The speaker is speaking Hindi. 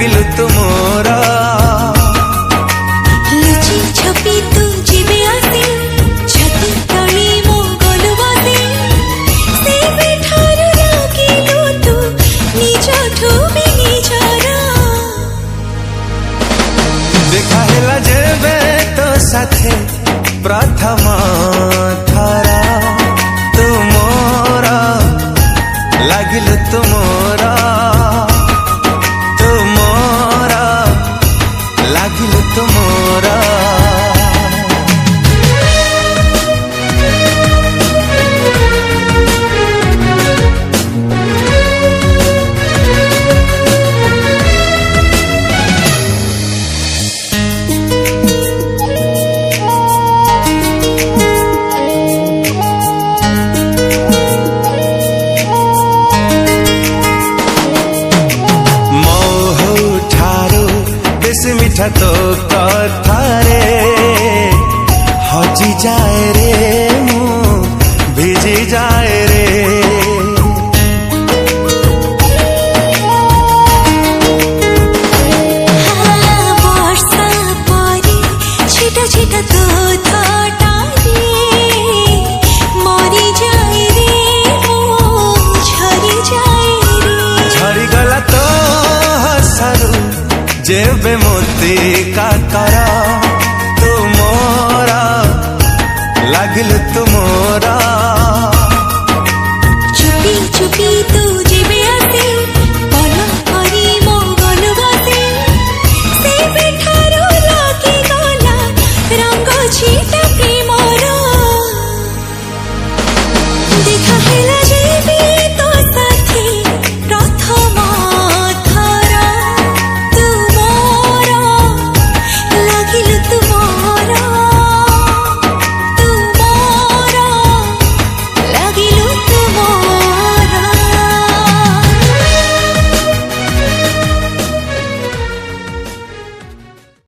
लागिलु तू मोरा लुचि छपी तू जीवे आसे छाती तले मो गलु बसे से बेठार लागिलु तू निजठू भी निजरा देखा हेला जेबे तो साथे प्रथम थरा तू मोरा लागिलु तू मोरा लागिलु तू मोरा मिठा तो कथारे हजी जाए रे मुँह भिजी जाए रे वर्षा परे छिटा छिटा तो थटारे मरी जाए रे झरी जाए रे झरी गला तो हसरू जेबे मोती का करा तू मोरा लागिलु तू मोरा चुपी चुपी तू